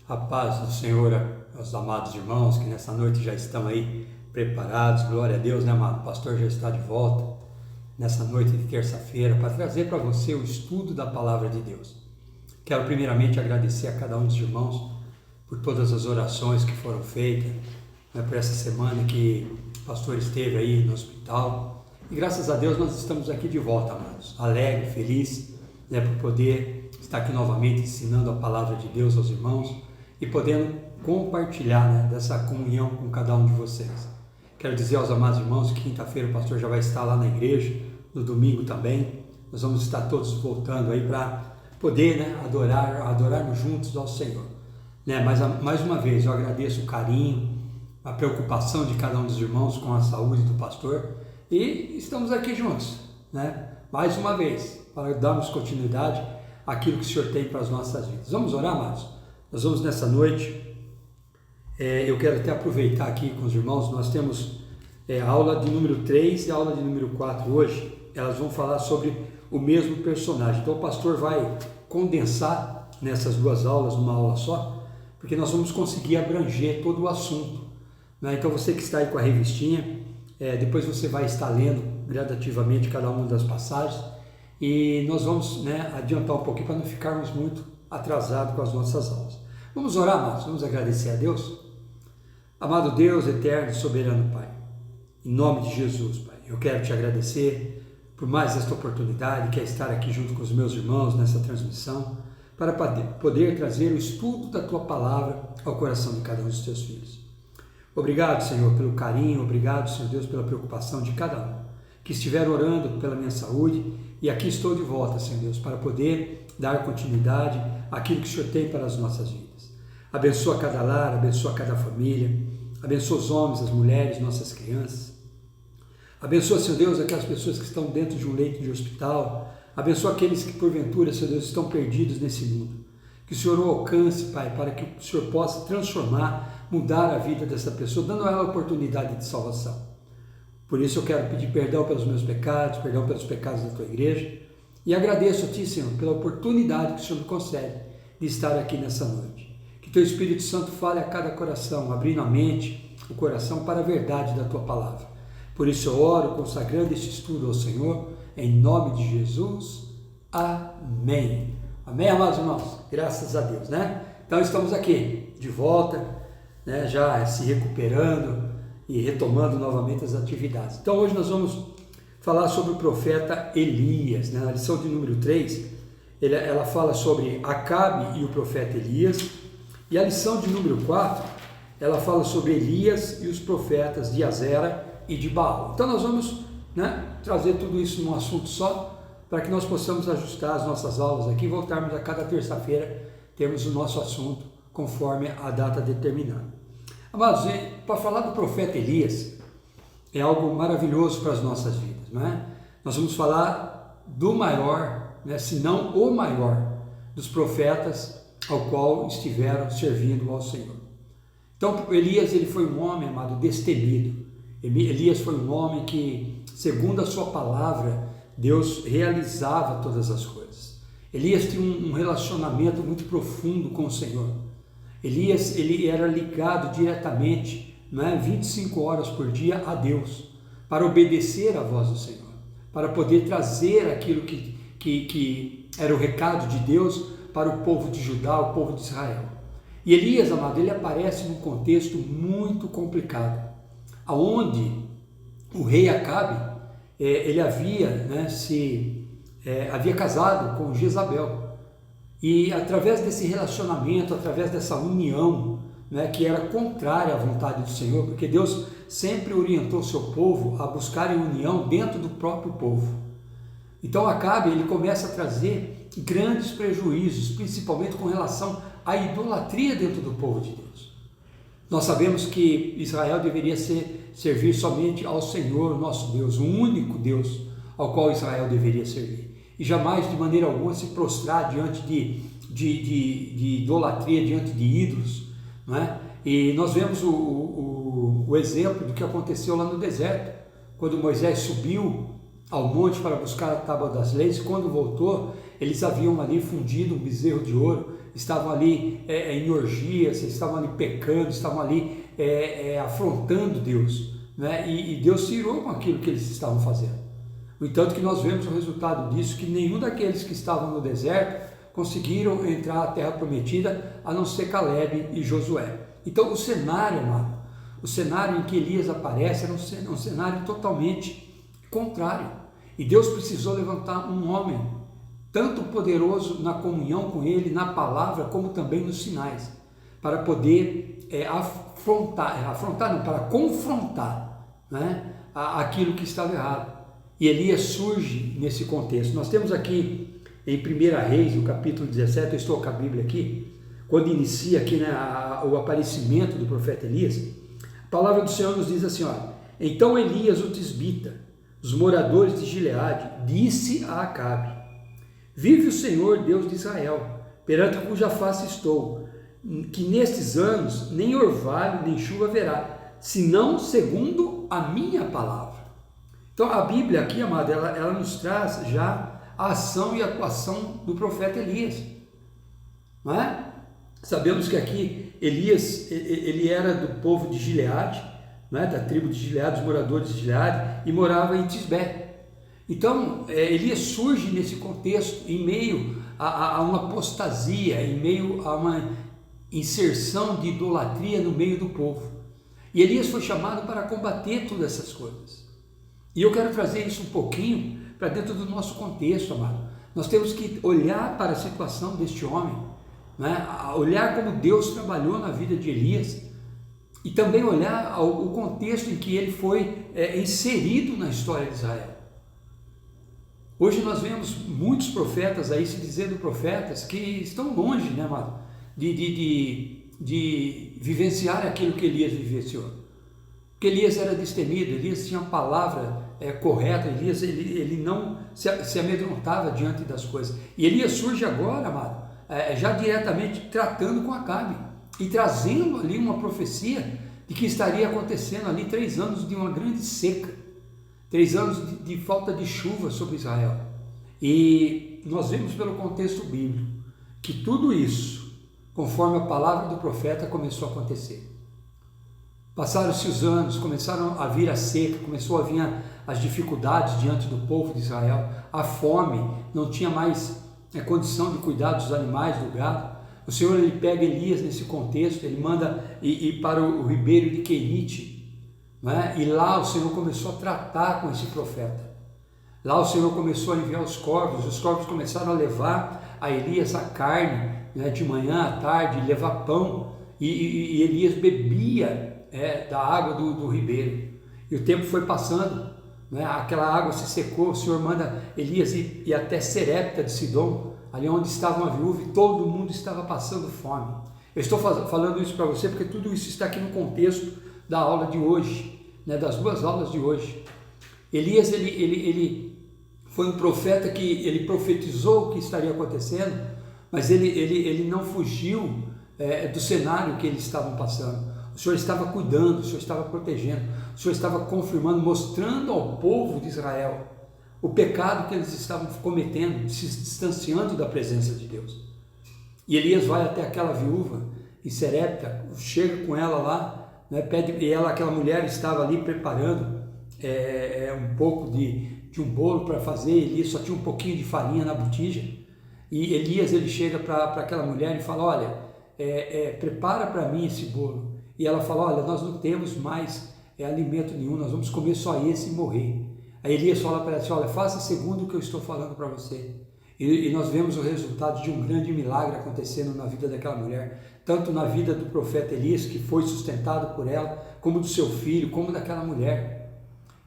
A paz do Senhor aos amados irmãos que nessa noite já estão aí preparados. Glória a Deus, né, amado? O pastor já está de volta nessa noite de terça-feira para trazer para você o estudo da palavra de Deus. Quero primeiramente agradecer a cada um dos irmãos por todas as orações que foram feitas, né, por essa semana que o pastor esteve aí no hospital. E graças a Deus nós estamos aqui de volta, amados, alegre, feliz, né, por poder estar aqui novamente ensinando a palavra de Deus aos irmãos e podendo compartilhar, né, dessa comunhão com cada um de vocês. Quero dizer aos amados irmãos que quinta-feira o pastor já vai estar lá na igreja, no domingo também. Nós vamos estar todos voltando aí para poder, né, adorarmos juntos ao Senhor. Né? Mas mais uma vez eu agradeço o carinho, a preocupação de cada um dos irmãos com a saúde do pastor e estamos aqui juntos, né? Mais uma vez, para darmos continuidade àquilo que o Senhor tem para as nossas vidas. Vamos orar, amados? Nós vamos nessa noite, eu quero até aproveitar aqui com os irmãos, nós temos a aula de número 3 e a aula de número 4 hoje, elas vão falar sobre o mesmo personagem. Então o pastor vai condensar nessas duas aulas, numa aula só, porque nós vamos conseguir abranger todo o assunto, né? Então você que está aí com a revistinha, depois você vai estar lendo gradativamente cada uma das passagens e nós vamos, né, adiantar um pouquinho para não ficarmos muito atrasados com as nossas aulas. Vamos orar, amados, vamos agradecer a Deus. Amado Deus, eterno e soberano Pai, em nome de Jesus, Pai, eu quero te agradecer por mais esta oportunidade que é estar aqui junto com os meus irmãos nessa transmissão, para poder trazer o estudo da Tua Palavra ao coração de cada um dos Teus filhos. Obrigado, Senhor, pelo carinho, obrigado, Senhor Deus, pela preocupação de cada um que estiver orando pela minha saúde, e aqui estou de volta, Senhor Deus, para poder dar continuidade àquilo que o Senhor tem para as nossas vidas. Abençoa cada lar, abençoa cada família, abençoa os homens, as mulheres, nossas crianças. Abençoa, Senhor Deus, aquelas pessoas que estão dentro de um leito de hospital. Abençoa aqueles que, porventura, Senhor Deus, estão perdidos nesse mundo. Que o Senhor o alcance, Pai, para que o Senhor possa transformar, mudar a vida dessa pessoa, dando a ela a oportunidade de salvação. Por isso eu quero pedir perdão pelos meus pecados, perdão pelos pecados da Tua igreja, e agradeço a Ti, Senhor, pela oportunidade que o Senhor me concede de estar aqui nessa noite. Que Teu Espírito Santo fale a cada coração, abrindo a mente, o coração para a verdade da Tua palavra. Por isso eu oro, consagrando este estudo ao Senhor, em nome de Jesus. Amém. Amém, amados irmãos? Graças a Deus, né? Então estamos aqui, de volta, né, já se recuperando e retomando novamente as atividades. Então hoje nós vamos falar sobre o profeta Elias, né? Na lição de número 3, ela fala sobre Acabe e o profeta Elias, e a lição de número 4, ela fala sobre Elias e os profetas de Azera e de Baal. Então nós vamos, né, trazer tudo isso num assunto só, para que nós possamos ajustar as nossas aulas aqui e voltarmos a cada terça-feira, termos o nosso assunto conforme a data determinada. Amados, para falar do profeta Elias, é algo maravilhoso para as nossas vidas, não é? Nós vamos falar do maior, né, se não o maior, dos profetas ao qual estiveram servindo ao Senhor. Então, Elias, ele foi um homem, amado, destemido. Elias foi um homem que, segundo a sua palavra, Deus realizava todas as coisas. Elias tinha um relacionamento muito profundo com o Senhor. Elias, ele era ligado diretamente, né, 25 horas por dia a Deus, para obedecer à voz do Senhor, para poder trazer aquilo que era o recado de Deus para o povo de Judá, o povo de Israel. E Elias, amado, ele aparece num contexto muito complicado, aonde o rei Acabe, ele havia, né, havia casado com Jezabel. E através desse relacionamento, através dessa união, né, que era contrária à vontade do Senhor, porque Deus sempre orientou o seu povo a buscarem união dentro do próprio povo. Então Acabe, ele começa a trazer grandes prejuízos, principalmente com relação à idolatria dentro do povo de Deus. Nós sabemos que Israel deveria servir somente ao Senhor, nosso Deus, o único Deus ao qual Israel deveria servir. E jamais de maneira alguma se prostrar diante de idolatria, diante de ídolos, não é? E nós vemos o exemplo do que aconteceu lá no deserto, quando Moisés subiu ao monte para buscar a tábua das leis. Quando voltou, eles haviam ali fundido um bezerro de ouro, estavam ali em orgias, estavam ali pecando, estavam ali afrontando Deus, né? E Deus se irou com aquilo que eles estavam fazendo. No entanto, que nós vemos o resultado disso, que nenhum daqueles que estavam no deserto conseguiram entrar à terra prometida, a não ser Caleb e Josué. Então o cenário, amado, o cenário em que Elias aparece era um cenário totalmente contrário. E Deus precisou levantar um homem, tanto poderoso na comunhão com ele, na palavra, como também nos sinais, para poder para confrontar, né, aquilo que estava errado. E Elias surge nesse contexto. Nós temos aqui em 1 Reis, no capítulo 17, eu estou com a Bíblia aqui, quando inicia aqui, né, o aparecimento do profeta Elias, a palavra do Senhor nos diz assim, então Elias o tisbita, os moradores de Gileade, disse a Acabe, vive o Senhor Deus de Israel, perante cuja face estou, que nestes anos nem orvalho nem chuva haverá, senão segundo a minha palavra. Então a Bíblia aqui, amada, ela nos traz já a ação e a atuação do profeta Elias, não é? Sabemos que aqui Elias, ele era do povo de Gileade, não é? Da tribo de Gileade, dos moradores de Gileade, e morava em Tisbé. Então Elias surge nesse contexto, em meio a uma apostasia, em meio a uma inserção de idolatria no meio do povo. E Elias foi chamado para combater todas essas coisas. E eu quero trazer isso um pouquinho para dentro do nosso contexto, amado. Nós temos que olhar para a situação deste homem, né? Olhar como Deus trabalhou na vida de Elias e também olhar o contexto em que ele foi inserido na história de Israel. Hoje nós vemos muitos profetas aí se dizendo profetas que estão longe, né, amado, de vivenciar aquilo que Elias vivenciou. Porque Elias era destemido, Elias tinha a palavra correta, Elias ele não se amedrontava diante das coisas. E Elias surge agora, amado, já diretamente tratando com Acabe e trazendo ali uma profecia de que estaria acontecendo ali 3 anos de uma grande seca, 3 anos de falta de chuva sobre Israel. E nós vemos pelo contexto bíblico que tudo isso, conforme a palavra do profeta, começou a acontecer. Passaram-se os anos, começaram a vir a seca, começou a vir as dificuldades diante do povo de Israel, a fome, não tinha mais condição de cuidar dos animais, do gado. O Senhor ele pega Elias nesse contexto, ele manda ir para o ribeiro de Querite, né? E lá o Senhor começou a tratar com esse profeta. Lá o Senhor começou a enviar os corvos começaram a levar a Elias a carne, né, de manhã à tarde, levar pão, e Elias bebia da água do ribeiro. E o tempo foi passando, né, aquela água se secou, o Senhor manda Elias ir até Serepta de Sidom, ali onde estava uma viúva, e todo mundo estava passando fome. Eu estou falando isso para você porque tudo isso está aqui no contexto da aula de hoje, né, das 2 aulas de hoje. Elias ele foi um profeta que ele profetizou o que estaria acontecendo, mas ele não fugiu do cenário que eles estavam passando. O Senhor estava cuidando, o Senhor estava protegendo, o Senhor estava confirmando, mostrando ao povo de Israel o pecado que eles estavam cometendo, se distanciando da presença de Deus. E Elias vai até aquela viúva em Serepta, chega com ela lá, né, pede, e aquela mulher estava ali preparando um pouco de um bolo para fazer. Elias só tinha um pouquinho de farinha na botija, e Elias ele chega para aquela mulher e fala, olha, prepara para mim esse bolo. E ela fala, olha, nós não temos mais alimento nenhum, nós vamos comer só esse e morrer. Aí Elias fala para ela assim, olha, faça segundo o que eu estou falando para você. E nós vemos o resultado de um grande milagre acontecendo na vida daquela mulher, tanto na vida do profeta Elias, que foi sustentado por ela, como do seu filho, como daquela mulher.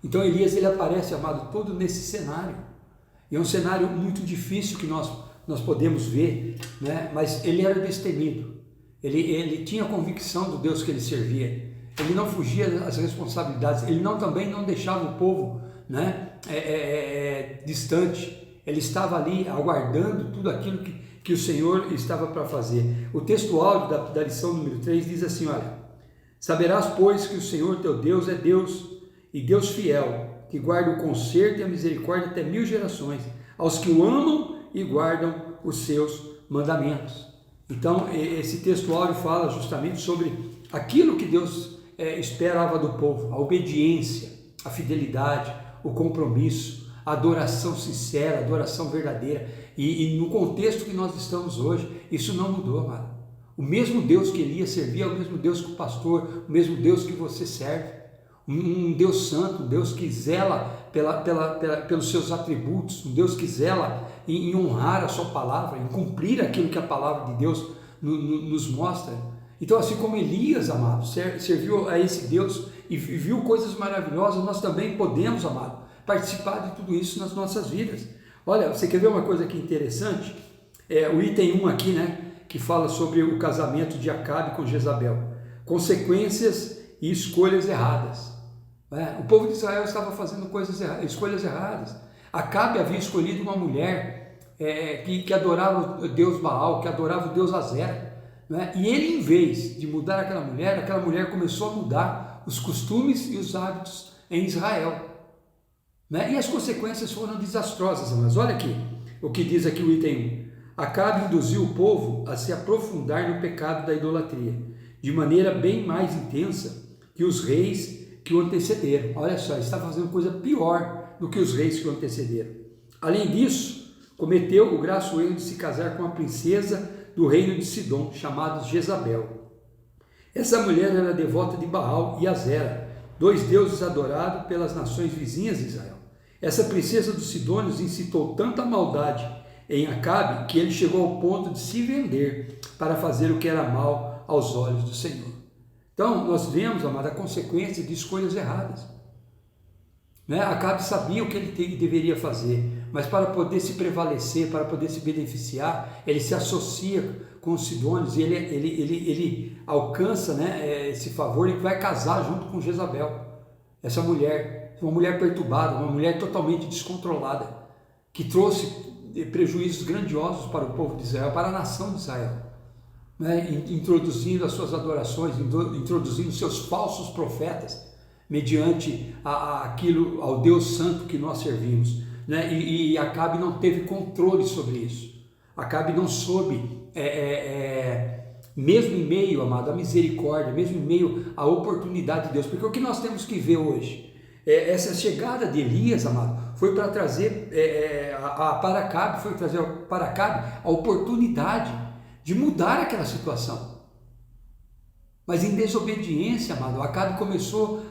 Então Elias ele aparece, amado, todo nesse cenário. E é um cenário muito difícil que nós podemos ver, né? Mas ele era destemido. Ele tinha convicção do Deus que ele servia. Ele não fugia das responsabilidades. Ele também não deixava o povo, né, distante. Ele estava ali aguardando tudo aquilo que o Senhor estava para fazer. O texto áudio da lição número 3 diz assim, olha, saberás, pois, que o Senhor teu Deus é Deus, e Deus fiel, que guarda o conserto e a misericórdia até 1000 gerações, aos que o amam e guardam os seus mandamentos. Então, esse texto áureo fala justamente sobre aquilo que Deus esperava do povo, a obediência, a fidelidade, o compromisso, a adoração sincera, a adoração verdadeira. E no contexto que nós estamos hoje, isso não mudou, amado. O mesmo Deus que Elias servia é o mesmo Deus que o pastor, o mesmo Deus que você serve. Um Deus santo, um Deus que zela pelos seus atributos, um Deus que zela em honrar a sua palavra, em cumprir aquilo que a palavra de Deus nos mostra. Então, assim como Elias, amado, serviu a esse Deus e viu coisas maravilhosas, nós também podemos, amado, participar de tudo isso nas nossas vidas. Olha, você quer ver uma coisa aqui interessante? O item 1 aqui, né, que fala sobre o casamento de Acabe com Jezabel. Consequências e escolhas erradas. O povo de Israel estava fazendo escolhas erradas. Acabe havia escolhido uma mulher que adorava o Deus Baal, que adorava o Deus Azera. E ele, em vez de mudar aquela mulher começou a mudar os costumes e os hábitos em Israel. E as consequências foram desastrosas. Mas olha aqui o que diz aqui o item 1. Acabe induziu o povo a se aprofundar no pecado da idolatria, de maneira bem mais intensa que os reis que o antecederam. Olha só, ele está fazendo coisa pior do que os reis que o antecederam. Além disso, cometeu o grasso erro de se casar com uma princesa do reino de Sidom, chamada Jezabel. Essa mulher era devota de Baal e Azera, 2 deuses adorados pelas nações vizinhas de Israel. Essa princesa dos Sidônios incitou tanta maldade em Acabe que ele chegou ao ponto de se vender para fazer o que era mal aos olhos do Senhor. Então, nós vemos, amado, a consequência de escolhas erradas. Acabe sabia o que ele deveria fazer, mas para poder se prevalecer, para poder se beneficiar, ele se associa com os Sidônios e ele alcança, esse favor e vai casar junto com Jezabel. Essa mulher, uma mulher perturbada, uma mulher totalmente descontrolada, que trouxe prejuízos grandiosos para o povo de Israel, para a nação de Israel. Introduzindo as suas adorações, introduzindo seus falsos profetas, mediante aquilo, ao Deus Santo que nós servimos. E Acabe não teve controle sobre isso. Acabe não soube, mesmo em meio, amado, à misericórdia, mesmo em meio à oportunidade de Deus, porque o que nós temos que ver hoje, essa chegada de Elias, amado, foi para trazer para Acabe a oportunidade de mudar aquela situação. Mas em desobediência, amado, Acabe começou,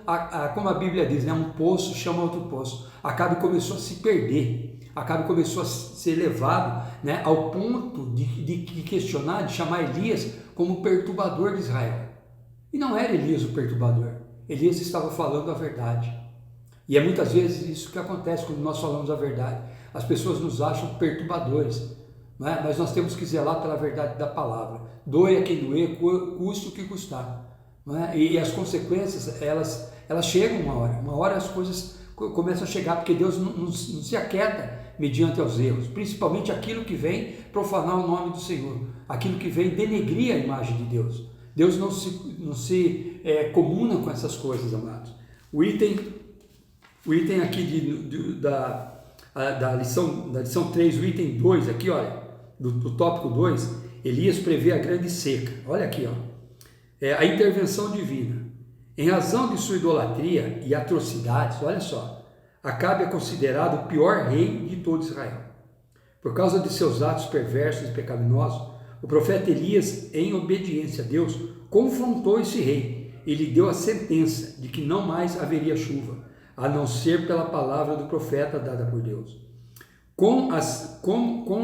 como a Bíblia diz, um poço chama outro poço. Acabe começou a se perder, Acabe começou a ser levado ao ponto de questionar, de chamar Elias como perturbador de Israel. E não era Elias o perturbador, Elias estava falando a verdade. E é muitas vezes isso que acontece quando nós falamos a verdade. As pessoas nos acham perturbadores, mas nós temos que zelar pela verdade da palavra. Doe a quem doer, custe o que custar. E as consequências, elas chegam uma hora as coisas começam a chegar, porque Deus não se aquieta mediante aos erros, principalmente aquilo que vem profanar o nome do Senhor, aquilo que vem denegrir a imagem de Deus. Deus não se comuna com essas coisas, amados. O item aqui da lição 3, o item 2, aqui, olha, do tópico 2, Elias prevê a grande seca. Olha aqui, a intervenção divina. Em razão de sua idolatria e atrocidades, olha só, Acabe é considerado o pior rei de todo Israel. Por causa de seus atos perversos e pecaminosos, o profeta Elias, em obediência a Deus, confrontou esse rei e lhe deu a sentença de que não mais haveria chuva, a não ser pela palavra do profeta dada por Deus. Com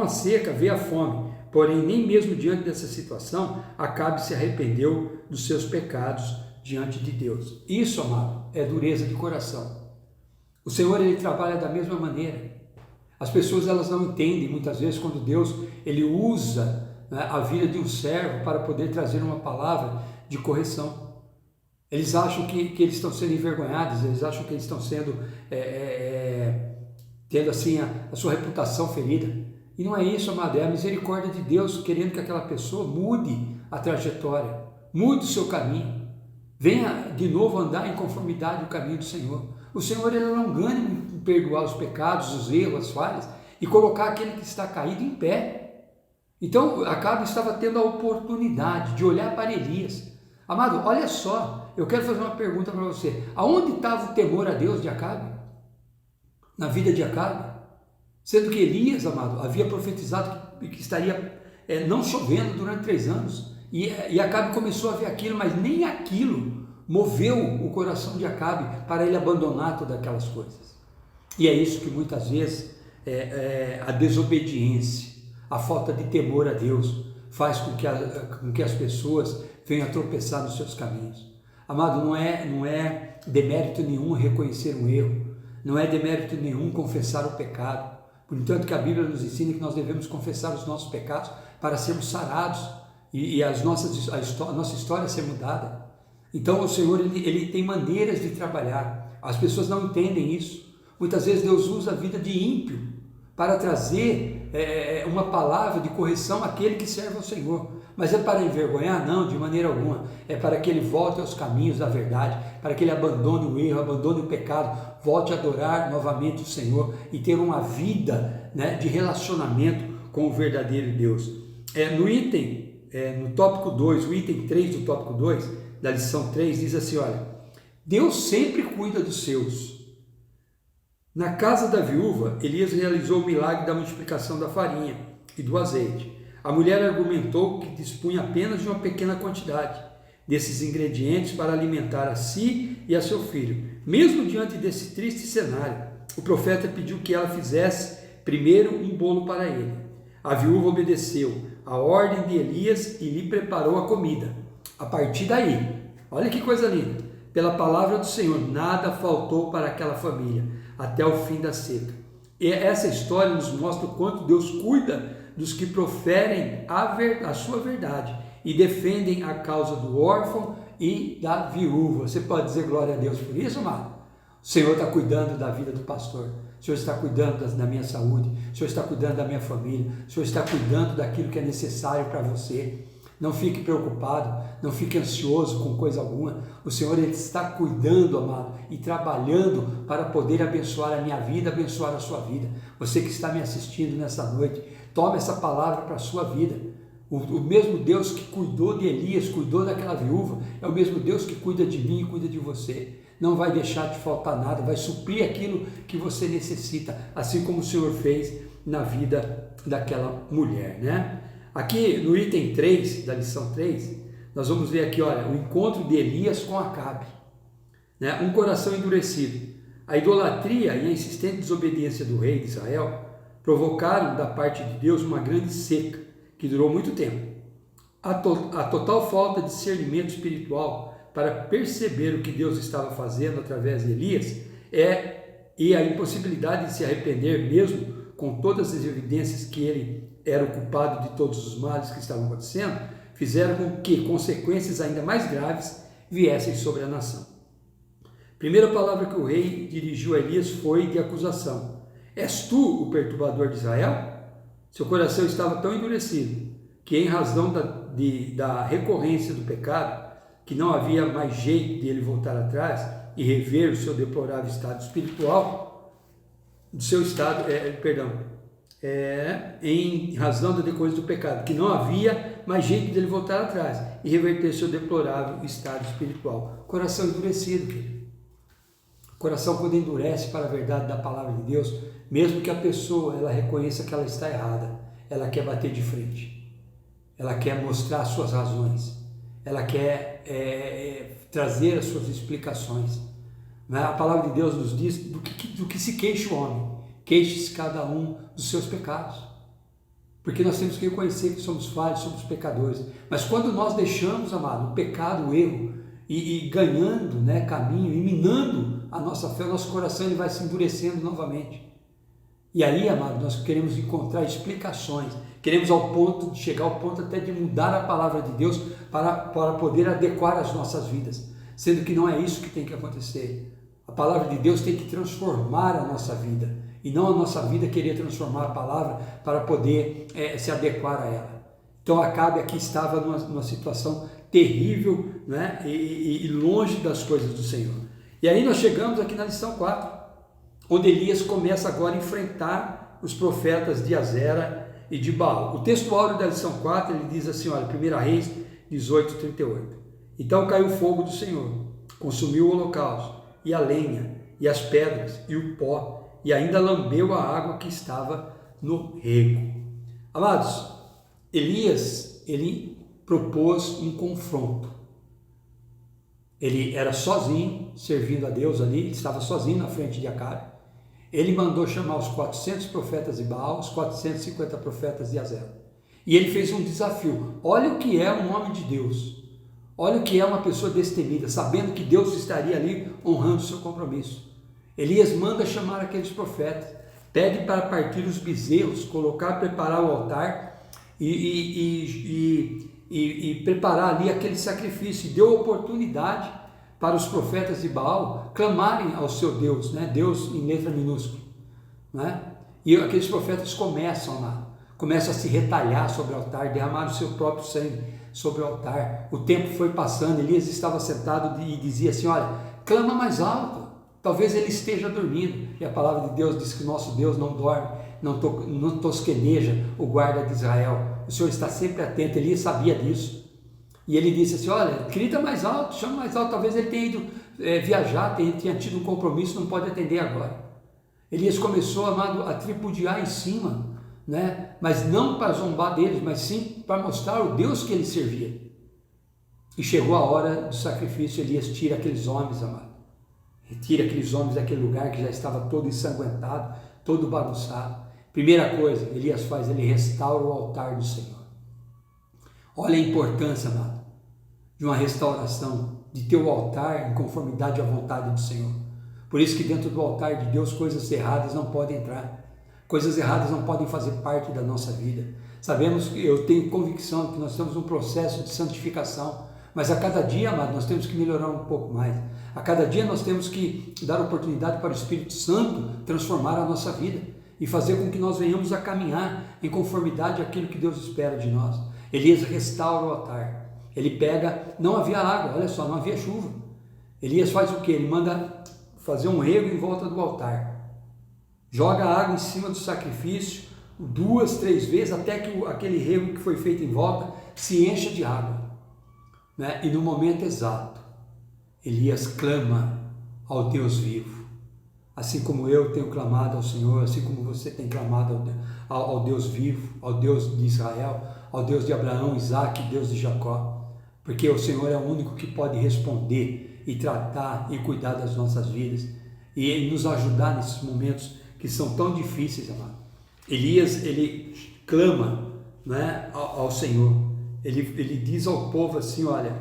a seca veio a fome, porém nem mesmo diante dessa situação, Acabe se arrependeu dos seus pecados diante de Deus. Isso, amado, é dureza de coração. O Senhor, Ele trabalha da mesma maneira. As pessoas, elas não entendem muitas vezes quando Deus, Ele usa a vida de um servo para poder trazer uma palavra de correção. Eles acham que eles estão sendo envergonhados, eles acham que eles estão sendo, tendo assim a sua reputação ferida. E não é isso, amado, é a misericórdia de Deus querendo que aquela pessoa mude a trajetória, mude o seu caminho, venha de novo andar em conformidade com o caminho do Senhor. O Senhor ele é longânimo em perdoar os pecados, os erros, as falhas e colocar aquele que está caído em pé. Então Acabe estava tendo a oportunidade de olhar para Elias. Amado, olha só, eu quero fazer uma pergunta para você. Aonde estava o temor a Deus de Acabe? Na vida de Acabe? Sendo que Elias, amado, havia profetizado que estaria não chovendo durante 3 anos. E Acabe começou a ver aquilo, mas nem aquilo moveu o coração de Acabe para ele abandonar todas aquelas coisas. E é isso que muitas vezes a desobediência, a falta de temor a Deus faz com que as pessoas venham a tropeçar nos seus caminhos. Amado, não é demérito nenhum reconhecer um erro, não é demérito nenhum confessar o pecado. Por entanto que a Bíblia nos ensina que nós devemos confessar os nossos pecados para sermos sarados e a nossa história ser mudada. Então o Senhor ele tem maneiras de trabalhar. As pessoas não entendem isso. Muitas vezes Deus usa a vida de ímpio para trazer uma palavra de correção àquele que serve ao Senhor. Mas é para envergonhar? Não, de maneira alguma. É para que ele volte aos caminhos da verdade, para que ele abandone o erro, abandone o pecado, volte a adorar novamente o Senhor e ter uma vida, né, de relacionamento com o verdadeiro Deus. No tópico 2, o item 3 do tópico 2, da lição 3, diz assim, olha, Deus sempre cuida dos seus. Na casa da viúva, Elias realizou o milagre da multiplicação da farinha e do azeite. A mulher argumentou que dispunha apenas de uma pequena quantidade desses ingredientes para alimentar a si e a seu filho. Mesmo diante desse triste cenário, o profeta pediu que ela fizesse primeiro um bolo para ele. A viúva obedeceu a ordem de Elias e lhe preparou a comida. A partir daí, olha que coisa linda, pela palavra do Senhor, nada faltou para aquela família, até o fim da seca. E essa história nos mostra o quanto Deus cuida dos que proferem a sua verdade e defendem a causa do órfão e da viúva. Você pode dizer glória a Deus por isso, amado? O Senhor está cuidando da vida do pastor, o Senhor está cuidando da minha saúde, o Senhor está cuidando da minha família, o Senhor está cuidando daquilo que é necessário para você. Não fique preocupado, não fique ansioso com coisa alguma. O Senhor ele está cuidando, amado, e trabalhando para poder abençoar a minha vida, abençoar a sua vida. Você que está me assistindo nessa noite, tome essa palavra para a sua vida. O mesmo Deus que cuidou de Elias, cuidou daquela viúva, é o mesmo Deus que cuida de mim e cuida de você. Não vai deixar de faltar nada, vai suprir aquilo que você necessita, assim como o Senhor fez na vida daquela mulher, né? Aqui no item 3, da lição 3, nós vamos ver aqui, olha, o encontro de Elias com Acabe, né? Um coração endurecido. A idolatria e a insistente desobediência do rei de Israel provocaram da parte de Deus uma grande seca, que durou muito tempo. A total falta de discernimento espiritual para perceber o que Deus estava fazendo através de Elias e a impossibilidade de se arrepender mesmo com todas as evidências que ele era o culpado de todos os males que estavam acontecendo, fizeram com que consequências ainda mais graves viessem sobre a nação. A primeira palavra que o rei dirigiu a Elias foi de acusação. És tu o perturbador de Israel? Seu coração estava tão endurecido que, em razão da recorrência do pecado, que não havia mais jeito de ele voltar atrás e rever o seu deplorável estado espiritual, em razão da decorrência do pecado, que não havia mais jeito dele voltar atrás e reverter seu deplorável estado espiritual. Coração endurecido, querido. Coração quando endurece para a verdade da palavra de Deus, mesmo que a pessoa ela reconheça que ela está errada, ela quer bater de frente, ela quer mostrar as suas razões, ela quer trazer as suas explicações. A palavra de Deus nos diz do que se queixa o homem. Queixe-se cada um dos seus pecados, porque nós temos que reconhecer que somos falhos, somos pecadores, mas quando nós deixamos, amado, o pecado, o erro, e ganhando, né, caminho, e minando a nossa fé, o nosso coração ele vai se endurecendo novamente, e aí, amado, nós queremos encontrar explicações, queremos chegar ao ponto até de mudar a palavra de Deus para poder adequar as nossas vidas, sendo que não é isso que tem que acontecer. A palavra de Deus tem que transformar a nossa vida, e não a nossa vida querer transformar a palavra para poder se adequar a ela. Então Acabe aqui estava numa situação terrível, né? e longe das coisas do Senhor. E aí nós chegamos aqui na lição 4, onde Elias começa agora a enfrentar os profetas de Azera e de Baal. O texto áureo da lição 4, ele diz assim, olha, 1 Reis 18:38. Então caiu o fogo do Senhor, consumiu o holocausto, e a lenha, e as pedras, e o pó, e ainda lambeu a água que estava no rego. Amados, Elias, ele propôs um confronto. Ele era sozinho, servindo a Deus ali, ele estava sozinho na frente de Acabe. Ele mandou chamar os 400 profetas de Baal, os 450 profetas de Azera. E ele fez um desafio. Olha o que é um homem de Deus. Olha o que é uma pessoa destemida, sabendo que Deus estaria ali honrando o seu compromisso. Elias manda chamar aqueles profetas, pede para partir os bezerros, preparar o altar e preparar ali aquele sacrifício. E deu oportunidade para os profetas de Baal clamarem ao seu Deus, né? Deus em letra minúscula, né? E aqueles profetas começam a se retalhar sobre o altar, derramar o seu próprio sangue sobre o altar. O tempo foi passando, Elias estava sentado e dizia assim, olha, clama mais alto, talvez ele esteja dormindo. E a palavra de Deus diz que o nosso Deus não dorme, não tosqueneja o guarda de Israel. O Senhor está sempre atento. Elias sabia disso. E ele disse assim, olha, grita mais alto, chama mais alto, talvez ele tenha ido viajar, tinha tido um compromisso, não pode atender agora. Elias começou, amado, a tripudiar em cima, né? Mas não para zombar deles, mas sim para mostrar o Deus que ele servia. E chegou a hora do sacrifício. Elias tira aqueles homens, amado, retira aqueles homens daquele lugar que já estava todo ensanguentado, todo bagunçado. Primeira coisa, Elias faz, ele restaura o altar do Senhor. Olha a importância, amado, de uma restauração, de ter o altar em conformidade à vontade do Senhor. Por isso que dentro do altar de Deus coisas erradas não podem entrar, coisas erradas não podem fazer parte da nossa vida. Sabemos que eu tenho convicção que nós temos um processo de santificação, mas a cada dia, amado, nós temos que melhorar um pouco mais. A cada dia nós temos que dar oportunidade para o Espírito Santo transformar a nossa vida e fazer com que nós venhamos a caminhar em conformidade àquilo que Deus espera de nós. Elias restaura o altar. Ele pega, não havia água, olha só, não havia chuva. Elias faz o que? Ele manda fazer um rego em volta do altar. Joga a água em cima do sacrifício, 2, 3 vezes, até que aquele rego que foi feito em volta se encha de água, né? E no momento exato, Elias clama ao Deus vivo. Assim como eu tenho clamado ao Senhor, assim como você tem clamado ao Deus vivo, ao Deus de Israel, ao Deus de Abraão, Isaac, Deus de Jacó, porque o Senhor é o único que pode responder e tratar e cuidar das nossas vidas e nos ajudar nesses momentos que são tão difíceis, amado. Elias, ele clama, né, ao Senhor. Ele diz ao povo assim, olha,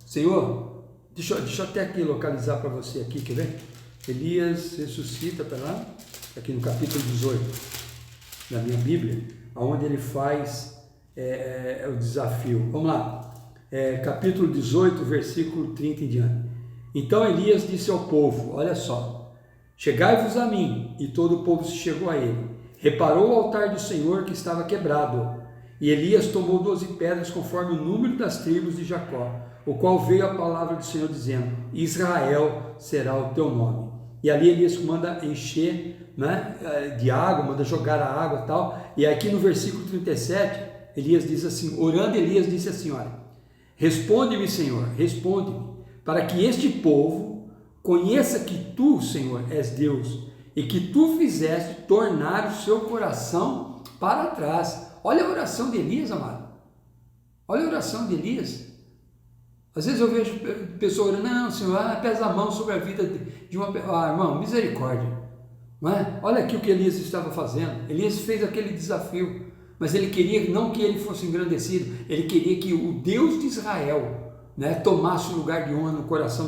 Senhor, deixa eu até aqui localizar para você aqui, quer ver? Elias ressuscita, tá lá, aqui no capítulo 18 da minha Bíblia, onde ele faz o desafio. Vamos lá, capítulo 18, versículo 30 em diante. Então Elias disse ao povo, olha só, chegai-vos a mim, e todo o povo se chegou a ele. Reparou o altar do Senhor que estava quebrado, e Elias tomou 12 pedras conforme o número das tribos de Jacó, o qual veio a palavra do Senhor dizendo, Israel será o teu nome. E ali Elias manda encher, né, de água, manda jogar a água e tal. E aqui no versículo 37, Elias diz assim, orando, Elias disse assim, olha, responde-me, Senhor, responde-me, para que este povo conheça que tu, Senhor, és Deus, e que tu fizeste tornar o seu coração para trás. Olha a oração de Elias, amado. Olha a oração de Elias. Às vezes eu vejo pessoas orando, não, Senhor, pesa a mão sobre a vida de uma pessoa. Irmão, misericórdia. Não é? Olha aqui o que Elias estava fazendo. Elias fez aquele desafio, mas ele queria não que ele fosse engrandecido, ele queria que o Deus de Israel, né, tomasse o lugar de honra no coração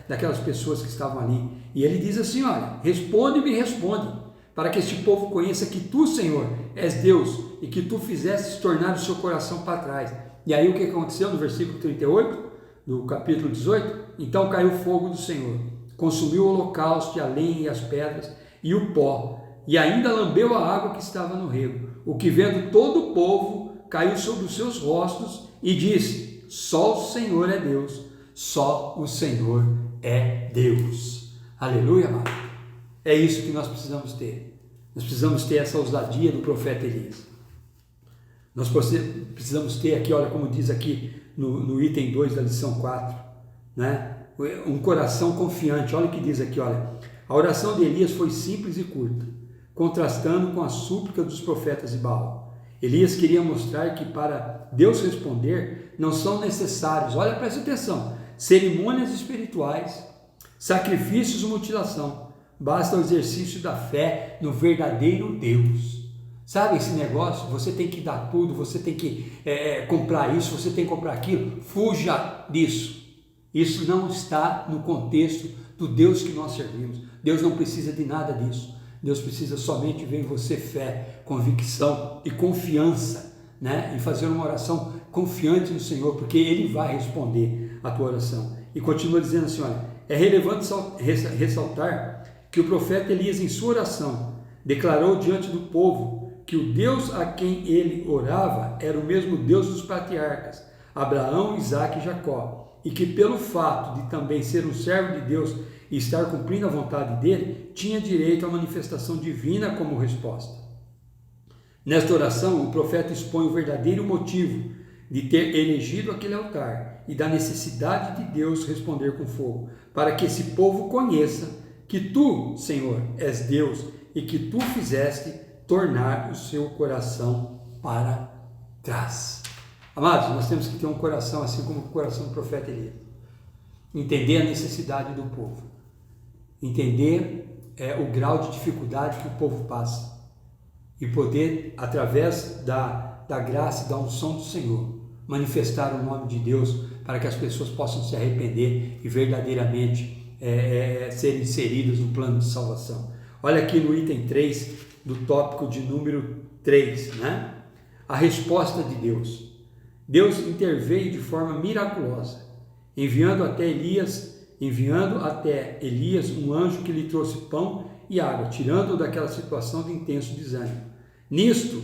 daquelas pessoas que estavam ali. E ele diz assim, olha, responde-me, responde, para que este povo conheça que tu, Senhor, és Deus, e que tu fizestes tornar o seu coração para trás. E aí o que aconteceu no versículo 38, do capítulo 18? Então caiu o fogo do Senhor, consumiu o holocausto, e a lenha e as pedras, e o pó, e ainda lambeu a água que estava no rego, o que vendo todo o povo, caiu sobre os seus rostos, e disse, só o Senhor é Deus, só o Senhor é Deus. Aleluia, amado. É isso que nós precisamos ter. Nós precisamos ter essa ousadia do profeta Elias. Nós precisamos ter aqui, olha como diz aqui no item 2 da lição 4, né? Um coração confiante. Olha o que diz aqui, olha. A oração de Elias foi simples e curta, contrastando com a súplica dos profetas de Baal. Elias queria mostrar que para Deus responder não são necessários, olha, presta atenção, cerimônias espirituais, sacrifícios ou mutilação. Basta o exercício da fé no verdadeiro Deus. Sabe esse negócio? Você tem que dar tudo, você tem que comprar isso, você tem que comprar aquilo. Fuja disso. Isso não está no contexto do Deus que nós servimos. Deus não precisa de nada disso. Deus precisa somente ver em você fé, convicção e confiança, né? E fazer uma oração confiante no Senhor, porque Ele vai responder a tua oração. E continua dizendo assim, olha, é relevante ressaltar que o profeta Elias, em sua oração, declarou diante do povo que o Deus a quem ele orava era o mesmo Deus dos patriarcas, Abraão, Isaque e Jacó, e que pelo fato de também ser um servo de Deus e estar cumprindo a vontade dele, tinha direito à manifestação divina como resposta. Nesta oração, o profeta expõe o verdadeiro motivo de ter elegido aquele altar e da necessidade de Deus responder com fogo, para que esse povo conheça que tu, Senhor, és Deus e que tu fizeste tornar o seu coração para trás. Amados, nós temos que ter um coração assim como o coração do profeta Elias. Entender a necessidade do povo. Entender o grau de dificuldade que o povo passa. E poder, através da graça e da unção do Senhor, manifestar o nome de Deus para que as pessoas possam se arrepender e verdadeiramente serem inseridas no plano de salvação. Olha aqui no item 3 do tópico de número 3, né? A resposta de Deus. Deus interveio de forma miraculosa, enviando até Elias um anjo que lhe trouxe pão e água, tirando-o daquela situação de intenso desânimo. Nisto,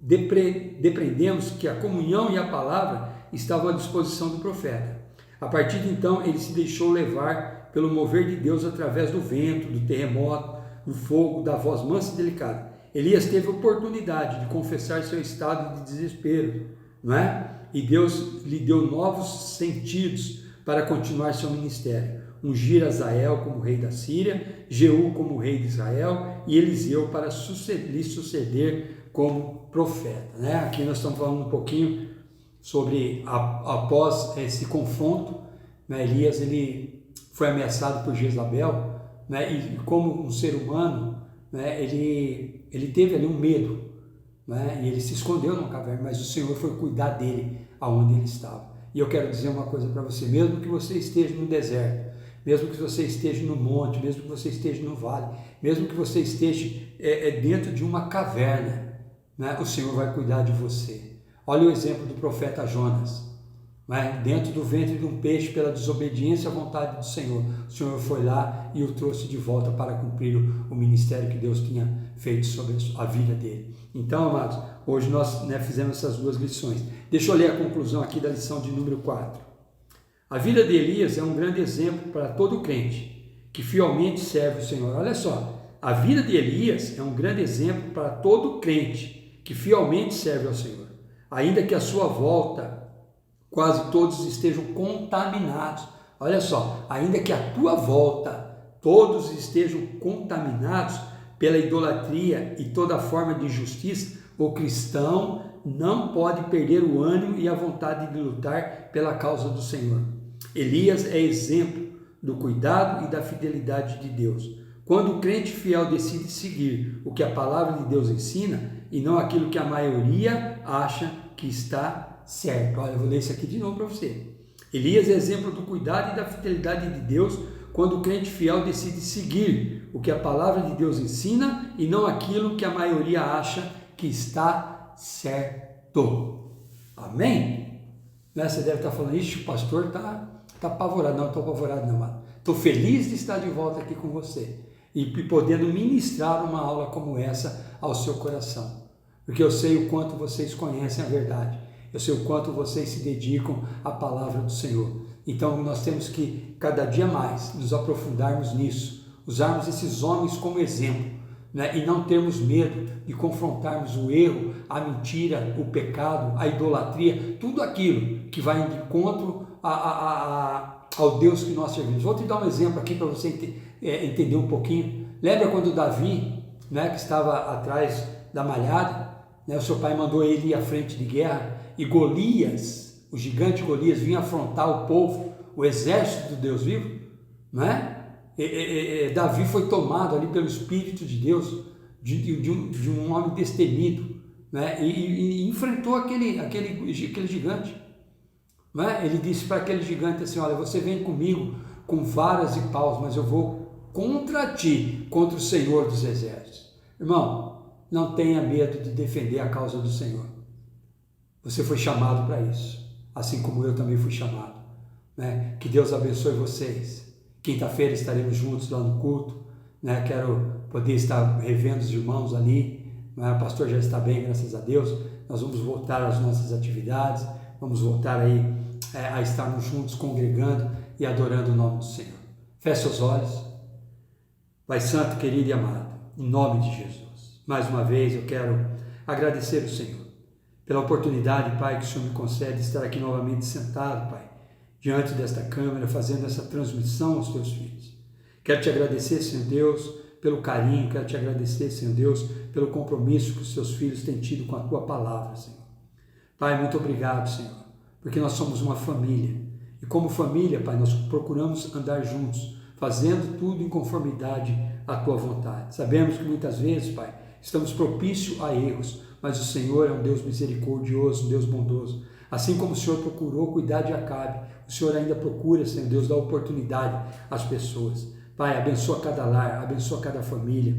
depreendemos que a comunhão e a palavra estavam à disposição do profeta. A partir de então, ele se deixou levar pelo mover de Deus através do vento, do terremoto, do fogo, da voz mansa e delicada. Elias teve oportunidade de confessar seu estado de desespero, não é? E Deus lhe deu novos sentidos para continuar seu ministério. Ungir Azael como rei da Síria, Jeú como rei de Israel e Eliseu para lhe suceder como profeta, né? Aqui nós estamos falando um pouquinho sobre após esse confronto, né? Elias ele foi ameaçado por Jezabel, né? E como um ser humano, né? Ele teve ali um medo, né? E ele se escondeu numa caverna, mas o Senhor foi cuidar dele aonde ele estava. E eu quero dizer uma coisa para você, mesmo que você esteja no deserto, mesmo que você esteja no monte, mesmo que você esteja no vale, mesmo que você esteja dentro de uma caverna, né? O Senhor vai cuidar de você. Olha o exemplo do profeta Jonas, né? Dentro do ventre de um peixe, pela desobediência à vontade do Senhor, o Senhor foi lá e o trouxe de volta para cumprir o ministério que Deus tinha feito sobre a vida dele. Então, amados, hoje nós fizemos essas duas lições. Deixa eu ler a conclusão aqui da lição de número 4. A vida de Elias é um grande exemplo para todo crente que fielmente serve o Senhor. Olha só, a vida de Elias é um grande exemplo para todo crente que fielmente serve ao Senhor. Ainda que à sua volta quase todos estejam contaminados. Olha só, ainda que à tua volta todos estejam contaminados pela idolatria e toda forma de injustiça, o cristão não pode perder o ânimo e a vontade de lutar pela causa do Senhor. Elias é exemplo do cuidado e da fidelidade de Deus. Quando o crente fiel decide seguir o que a palavra de Deus ensina e não aquilo que a maioria acha que está certo. Olha, eu vou ler isso aqui de novo para você. Elias é exemplo do cuidado e da fidelidade de Deus quando o crente fiel decide seguir o que a palavra de Deus ensina e não aquilo que a maioria acha que está certo. Amém? Você deve estar falando, ixi, o pastor está apavorado. Não, estou apavorado não, mano. Estou feliz de estar de volta aqui com você e podendo ministrar uma aula como essa ao seu coração, porque eu sei o quanto vocês conhecem a verdade, eu sei o quanto vocês se dedicam à palavra do Senhor. Então nós temos que cada dia mais nos aprofundarmos nisso, usarmos esses homens como exemplo, né? E não termos medo de confrontarmos o erro, a mentira, o pecado, a idolatria, tudo aquilo que vai de encontro ao Deus que nós servimos. Vou te dar um exemplo aqui para você entender um pouquinho. Lembra quando Davi, né, que estava atrás da malhada, né, o seu pai mandou ele ir à frente de guerra, e Golias, o gigante Golias, vinha afrontar o povo, o exército do Deus vivo, né? Davi foi tomado ali pelo Espírito de Deus, de um homem destemido, né? E enfrentou aquele gigante, né? Ele disse para aquele gigante assim: olha, você vem comigo com varas e paus, mas eu vou contra ti, contra o Senhor dos Exércitos. Irmão, não tenha medo de defender a causa do Senhor. Você foi chamado para isso, assim como eu também fui chamado, né? Que Deus abençoe vocês. Quinta-feira estaremos juntos lá no culto, né? Quero poder estar revendo os irmãos ali, né? O pastor já está bem, graças a Deus. Nós vamos voltar às nossas atividades, vamos voltar aí a estarmos juntos, congregando e adorando o nome do Senhor. Feche seus olhos. Pai Santo, querido e amado, em nome de Jesus, mais uma vez eu quero agradecer ao Senhor pela oportunidade, Pai, que o Senhor me concede de estar aqui novamente sentado, Pai, diante desta câmera, fazendo essa transmissão aos Teus filhos. Quero Te agradecer, Senhor Deus, pelo carinho, quero Te agradecer, Senhor Deus, pelo compromisso que os Teus filhos têm tido com a Tua palavra, Senhor. Pai, muito obrigado, Senhor, porque nós somos uma família, e como família, Pai, nós procuramos andar juntos, fazendo tudo em conformidade à Tua vontade. Sabemos que muitas vezes, Pai, estamos propícios a erros, mas o Senhor é um Deus misericordioso, um Deus bondoso. Assim como o Senhor procurou cuidar de Acabe, o Senhor ainda procura, Senhor Deus, dar oportunidade às pessoas. Pai, abençoa cada lar, abençoa cada família.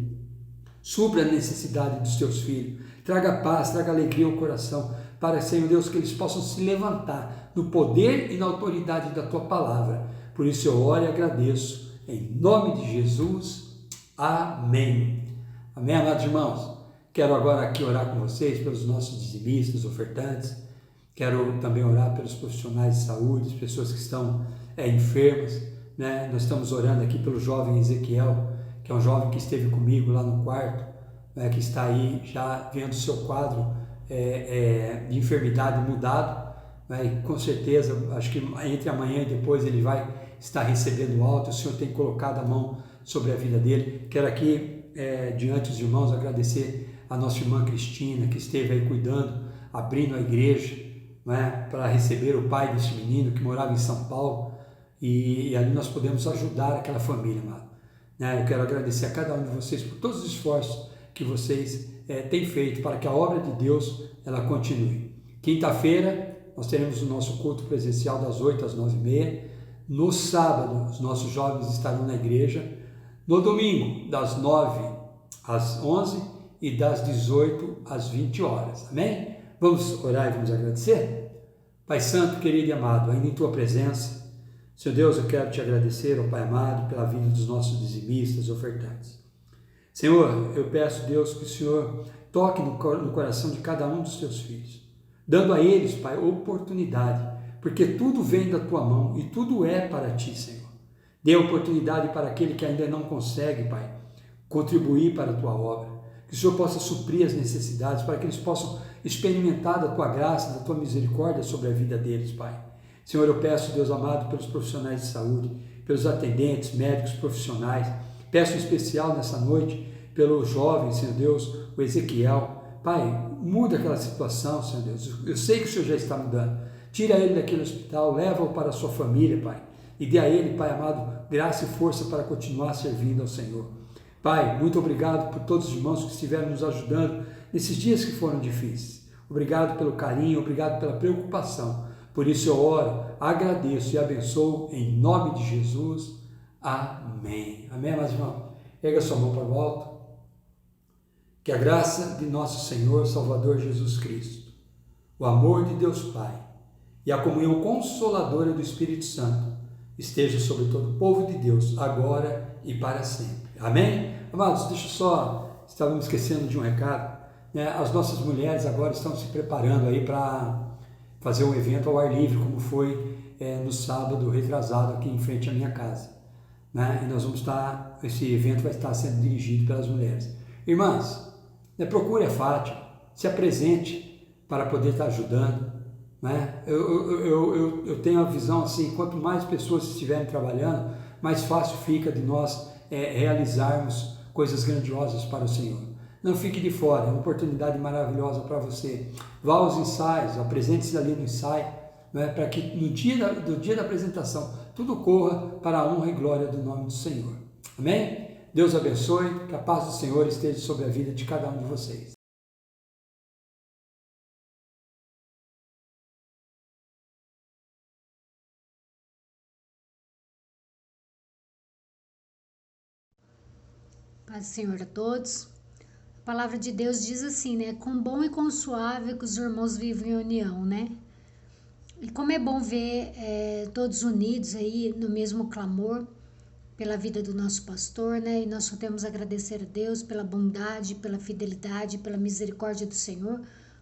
Supra a necessidade dos Teus filhos. Traga paz, traga alegria ao coração, para, Senhor Deus, que eles possam se levantar no poder e na autoridade da Tua palavra. Por isso eu oro e agradeço, em nome de Jesus. Amém. Amém, amados irmãos? Quero agora aqui orar com vocês pelos nossos dizimistas, ofertantes. Quero também orar pelos profissionais de saúde, as pessoas que estão enfermas, né? Nós estamos orando aqui pelo jovem Ezequiel, que é um jovem que esteve comigo lá no quarto, né? Que está aí já vendo o seu quadro de enfermidade mudado, né? E com certeza, acho que entre amanhã e depois ele vai estar recebendo alta. O Senhor tem colocado a mão sobre a vida dele. Quero aqui, diante dos irmãos, agradecer a nossa irmã Cristina, que esteve aí cuidando, abrindo a igreja, né, para receber o pai desse menino que morava em São Paulo, e ali nós podemos ajudar aquela família, amado. Né? Eu quero agradecer a cada um de vocês por todos os esforços que vocês têm feito para que a obra de Deus ela continue. Quinta-feira nós teremos o nosso culto presencial das 8 às 9h30. No sábado os nossos jovens estarão na igreja. No domingo das 9 às 11 e das 18 às 20 horas. Amém? Vamos orar e vamos agradecer? Pai Santo, querido e amado, ainda em Tua presença, Senhor Deus, eu quero Te agradecer, ó Pai amado, pela vida dos nossos dizimistas, ofertantes. Senhor, eu peço, Deus, que o Senhor toque no coração de cada um dos Teus filhos, dando a eles, Pai, oportunidade, porque tudo vem da Tua mão e tudo é para Ti, Senhor. Dê oportunidade para aquele que ainda não consegue, Pai, contribuir para a Tua obra. Que o Senhor possa suprir as necessidades, para que eles possam experimentar da Tua graça, da Tua misericórdia sobre a vida deles, Pai. Senhor, eu peço, Deus amado, pelos profissionais de saúde, pelos atendentes, médicos, profissionais. Peço em especial nessa noite pelo jovem, Senhor Deus, o Ezequiel. Pai, muda aquela situação, Senhor Deus. Eu sei que o Senhor já está mudando. Tira ele daquele hospital, leva-o para a sua família, Pai. E dê a ele, Pai amado, graça e força para continuar servindo ao Senhor. Pai, muito obrigado por todos os irmãos que estiveram nos ajudando nesses dias que foram difíceis. Obrigado pelo carinho, obrigado pela preocupação. Por isso eu oro, agradeço e abençoo em nome de Jesus. Amém. Amém, meus irmãos? Erga sua mão para o alto. Que a graça de nosso Senhor Salvador Jesus Cristo, o amor de Deus Pai e a comunhão consoladora do Espírito Santo esteja sobre todo o povo de Deus, agora e para sempre. Amém? Amados, deixa eu só, estávamos esquecendo de um recado, né? As nossas mulheres agora estão se preparando aí para fazer um evento ao ar livre, como foi no sábado retrasado aqui em frente à minha casa, né? E nós vamos estar, esse evento vai estar sendo dirigido pelas mulheres. Irmãs, procure a Fátima, se apresente para poder estar ajudando, né? Eu tenho a visão assim, quanto mais pessoas estiverem trabalhando, mais fácil fica de nós realizarmos coisas grandiosas para o Senhor. Não fique de fora, é uma oportunidade maravilhosa para você. Vá aos ensaios, apresente-se ali no ensaio, né, para que no dia da apresentação tudo corra para a honra e glória do nome do Senhor. Amém? Deus abençoe, que a paz do Senhor esteja sobre a vida de cada um de vocês. Paz do Senhor a todos. A palavra de Deus diz assim, né? Quão bom e quão suave que os irmãos vivem em união, né? E como é bom ver todos unidos aí no mesmo clamor pela vida do nosso pastor, né? E nós só temos a agradecer a Deus pela bondade, pela fidelidade, pela misericórdia do Senhor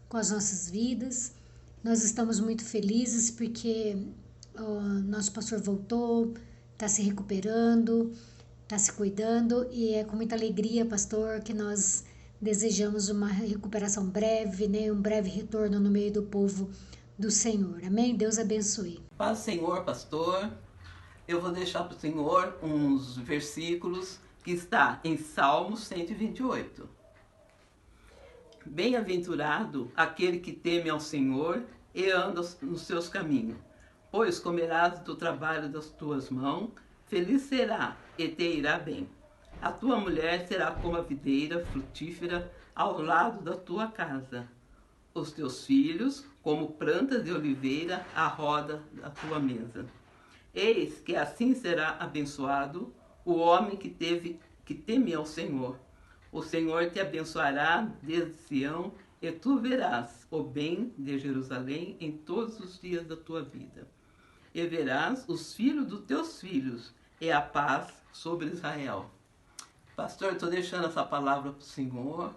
com as nossas vidas. Nós estamos muito felizes porque o nosso pastor voltou, está se recuperando, está se cuidando e é com muita alegria, pastor, que nós desejamos uma recuperação breve, né? Um breve retorno no meio do povo do Senhor. Amém? Deus abençoe. Paz do Senhor, pastor. Eu vou deixar para o Senhor uns versículos que está em Salmos 128. Bem-aventurado aquele que teme ao Senhor e anda nos seus caminhos, pois comerás do trabalho das tuas mãos, feliz será e te irá bem. A tua mulher será como a videira frutífera ao lado da tua casa, os teus filhos como plantas de oliveira à roda da tua mesa. Eis que assim será abençoado o homem que teme ao Senhor. O Senhor te abençoará desde Sião, e tu verás o bem de Jerusalém em todos os dias da tua vida. E verás os filhos dos teus filhos, e a paz sobre Israel. Pastor, estou deixando essa palavra para o Senhor,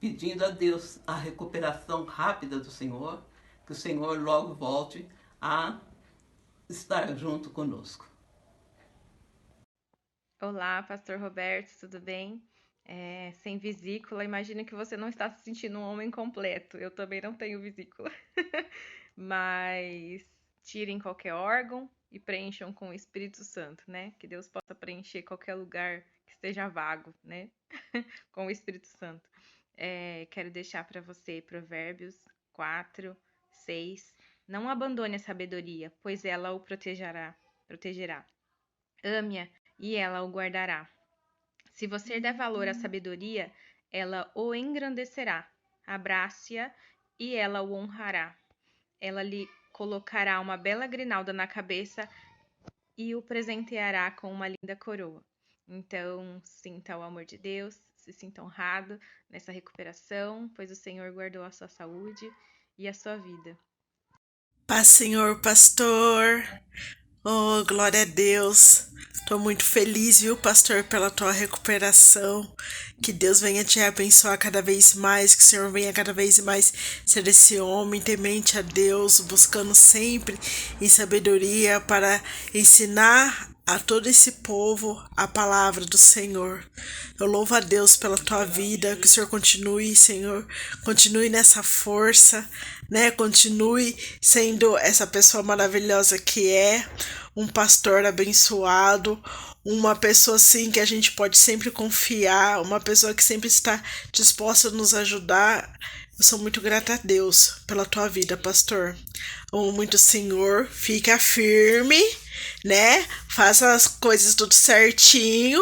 pedindo a Deus a recuperação rápida do Senhor, que o Senhor logo volte a estar junto conosco. Olá, Pastor Roberto, tudo bem? Sem vesícula, imagino que você não está se sentindo um homem completo. Eu também não tenho vesícula. Mas tirem qualquer órgão e preencham com o Espírito Santo, né? Que Deus possa preencher qualquer lugar que esteja vago, né? Com o Espírito Santo. Quero deixar para você Provérbios 4, 6. Não abandone a sabedoria, pois ela o protegerá. Ame-a e ela o guardará. Se você der valor à sabedoria, ela o engrandecerá. Abrace-a e ela o honrará. Ela lhe colocará uma bela grinalda na cabeça e o presenteará com uma linda coroa. Então, sinta o amor de Deus, se sinta honrado nessa recuperação, pois o Senhor guardou a sua saúde e a sua vida. Paz, Senhor, pastor. Oh, glória a Deus. Estou muito feliz, viu, pastor, pela tua recuperação. Que Deus venha te abençoar cada vez mais, que o Senhor venha cada vez mais ser esse homem temente a Deus, buscando sempre em sabedoria para ensinar a todo esse povo a palavra do Senhor. Eu louvo a Deus pela tua vida, que o Senhor continue, Senhor, continue nessa força, né? Continue sendo essa pessoa maravilhosa que é, um pastor abençoado, uma pessoa assim que a gente pode sempre confiar, uma pessoa que sempre está disposta a nos ajudar. Eu sou muito grata a Deus pela tua vida, pastor. Amo muito o Senhor, fica firme, né? Faça as coisas tudo certinho,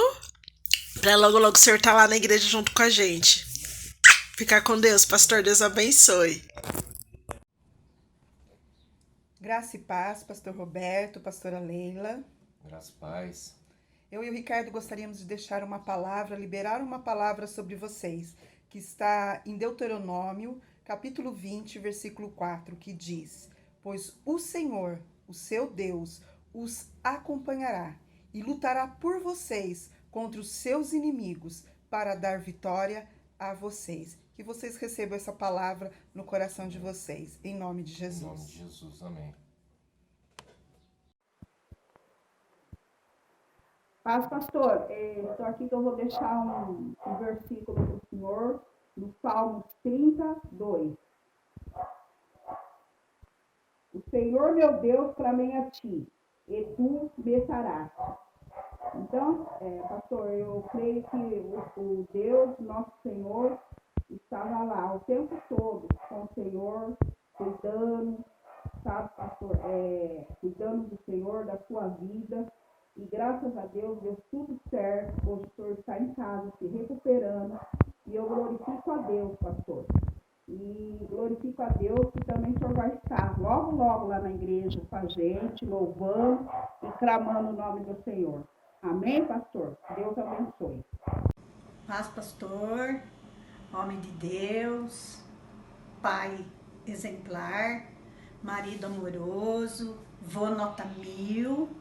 pra logo o Senhor estar lá na igreja junto com a gente. Fica com Deus, pastor. Deus abençoe. Graça e paz, pastor Roberto, pastora Leila. Graça e paz. Eu e o Ricardo gostaríamos de deixar uma palavra, liberar uma palavra sobre vocês, que está em Deuteronômio, capítulo 20, versículo 4, que diz: Pois o Senhor, o seu Deus, os acompanhará e lutará por vocês contra os seus inimigos para dar vitória a vocês. Que vocês recebam essa palavra no coração de vocês, em nome de Jesus. Em nome de Jesus, amém. Paz, pastor. Estou aqui que eu vou deixar um versículo para o senhor, no Salmo 32. O Senhor meu Deus clamei a ti, e tu me saraste. Então, pastor, eu creio que o Deus, nosso Senhor, estava lá o tempo todo com o Senhor, cuidando, sabe, pastor, cuidando do Senhor, da sua vida. E graças a Deus deu tudo certo. Hoje o senhor está em casa, se recuperando. E eu glorifico a Deus, pastor. E glorifico a Deus que também o senhor vai estar logo, logo lá na igreja com a gente, louvando e clamando o nome do Senhor. Amém, pastor? Deus abençoe. Paz, pastor, homem de Deus, pai exemplar, marido amoroso, vô nota 1000.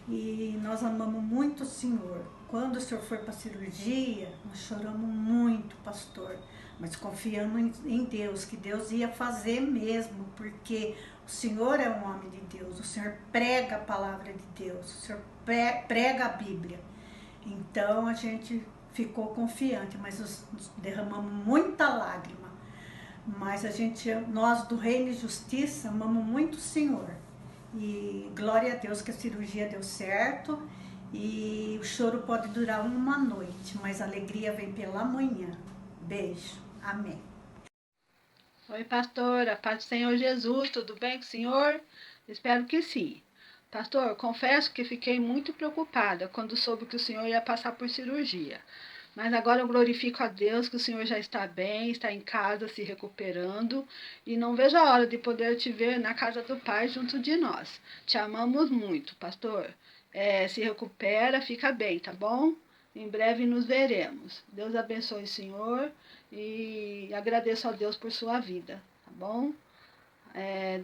E nós amamos muito o Senhor. Quando o Senhor foi para a cirurgia, nós choramos muito, pastor, mas confiamos em Deus, que Deus ia fazer mesmo, porque o Senhor é um homem de Deus, o Senhor prega a palavra de Deus, o Senhor prega a Bíblia. Então a gente ficou confiante, mas derramamos muita lágrima. Mas nós do Reino e Justiça amamos muito o Senhor. E glória a Deus que a cirurgia deu certo e o choro pode durar uma noite, mas a alegria vem pela manhã. Beijo. Amém. Oi, pastora. Paz do Senhor Jesus. Tudo bem com o senhor? Espero que sim. Pastor, confesso que fiquei muito preocupada quando soube que o senhor ia passar por cirurgia. Mas agora eu glorifico a Deus que o senhor já está bem, está em casa se recuperando e não vejo a hora de poder te ver na casa do Pai junto de nós. Te amamos muito, pastor. Se recupera, fica bem, tá bom? Em breve nos veremos. Deus abençoe o senhor e agradeço a Deus por sua vida, tá bom?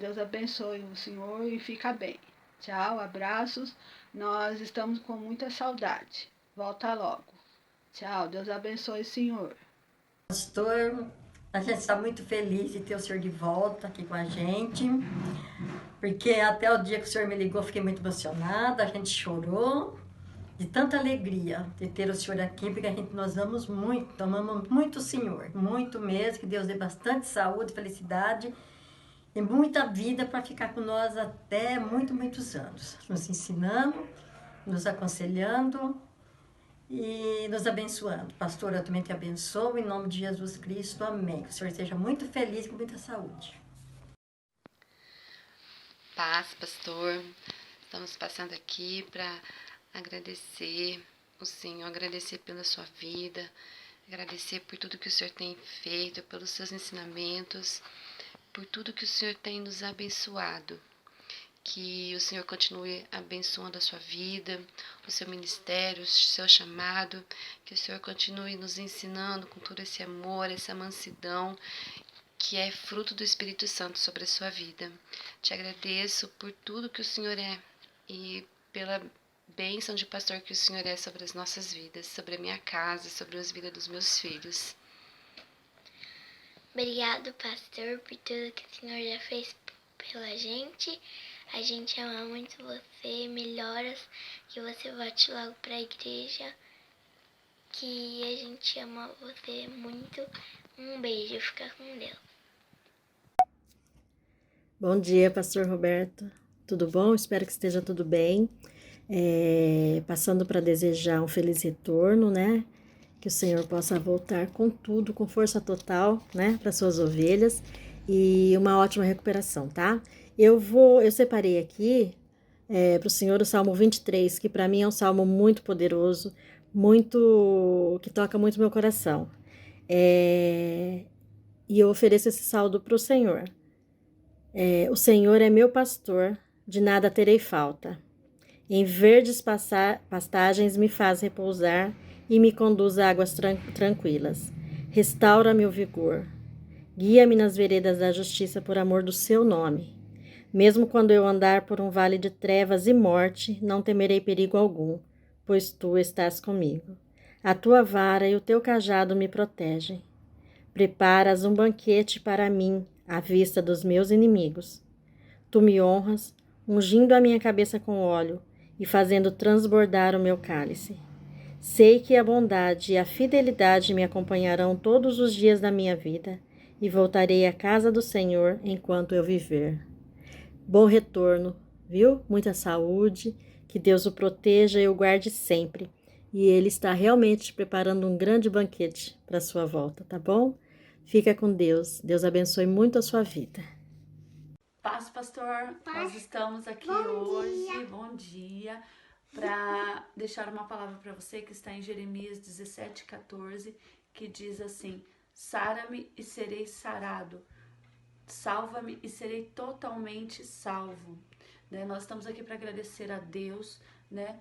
Deus abençoe o senhor e fica bem. Tchau, abraços. Nós estamos com muita saudade. Volta logo. Tchau, Deus abençoe o senhor. Pastor, a gente está muito feliz de ter o senhor de volta aqui com a gente, porque até o dia que o senhor me ligou, eu fiquei muito emocionada, a gente chorou de tanta alegria de ter o senhor aqui, porque nós amamos muito o senhor, muito mesmo, que Deus dê bastante saúde, felicidade e muita vida para ficar com nós até muitos anos, nos ensinando, nos aconselhando e nos abençoando. Pastor, eu também te abençoo, em nome de Jesus Cristo, amém. Que o Senhor esteja muito feliz e com muita saúde. Paz, pastor. Estamos passando aqui para agradecer o Senhor, agradecer pela sua vida, agradecer por tudo que o Senhor tem feito, pelos seus ensinamentos, por tudo que o Senhor tem nos abençoado. Que o Senhor continue abençoando a sua vida, o seu ministério, o seu chamado, que o Senhor continue nos ensinando com todo esse amor, essa mansidão, que é fruto do Espírito Santo sobre a sua vida. Te agradeço por tudo que o Senhor é e pela bênção de pastor que o Senhor é sobre as nossas vidas, sobre a minha casa, sobre as vidas dos meus filhos. Obrigado, pastor, por tudo que o Senhor já fez pela gente. A gente ama muito você, melhoras, que você volte logo para a igreja, que a gente ama você muito. Um beijo, fica com Deus. Bom dia, pastor Roberto. Tudo bom? Espero que esteja tudo bem. Passando para desejar um feliz retorno, né? Que o Senhor possa voltar com tudo, com força total, né? Para suas ovelhas e uma ótima recuperação, tá? Eu separei aqui para o Senhor o Salmo 23, que para mim é um salmo muito poderoso, que toca muito meu coração. E eu ofereço esse salmo para o Senhor. O Senhor é meu pastor, de nada terei falta. Em verdes pastagens me faz repousar e me conduz a águas tranquilas. Restaura meu vigor. Guia-me nas veredas da justiça por amor do seu nome. Mesmo quando eu andar por um vale de trevas e morte, não temerei perigo algum, pois tu estás comigo. A tua vara e o teu cajado me protegem. Preparas um banquete para mim, à vista dos meus inimigos. Tu me honras, ungindo a minha cabeça com óleo, e fazendo transbordar o meu cálice. Sei que a bondade e a fidelidade me acompanharão todos os dias da minha vida e voltarei à casa do Senhor enquanto eu viver. Bom retorno, viu? Muita saúde, que Deus o proteja e o guarde sempre. E Ele está realmente preparando um grande banquete para a sua volta, tá bom? Fica com Deus. Deus abençoe muito a sua vida. Paz, pastor. Nós estamos aqui hoje, bom dia, para deixar uma palavra para você que está em Jeremias 17:14, que diz assim: sara-me e serei sarado, salva-me e serei totalmente salvo. Né? Nós estamos aqui para agradecer a Deus, né?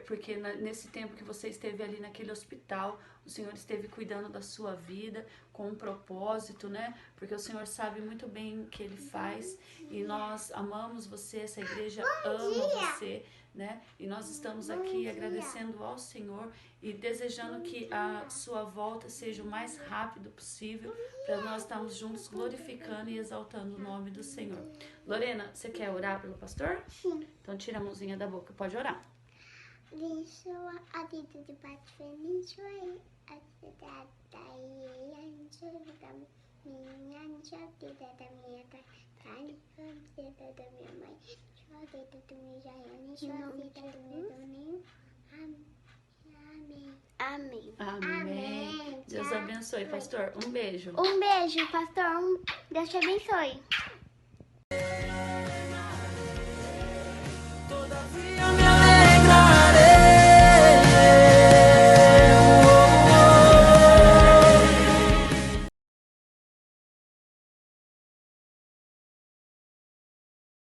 Porque nesse tempo que você esteve ali naquele hospital, o Senhor esteve cuidando da sua vida com um propósito, né? Porque o Senhor sabe muito bem o que Ele faz e nós amamos você, essa igreja ama você, né? E nós estamos aqui agradecendo ao Senhor e desejando que a sua volta seja o mais rápido possível para nós estarmos juntos glorificando e exaltando o nome do Senhor. Lorena, você quer orar pelo pastor? Sim. Então tira a mãozinha da boca, pode orar. Abençoa a vida de Pastor, abençoa a vida da Ian, minha vida da minha carne, a vida da minha mãe, a vida do meu Jaiane, a vida do meu Doninho. Amém. Amém. Deus abençoe, pastor. Um beijo. Um beijo, pastor. Deus te abençoe.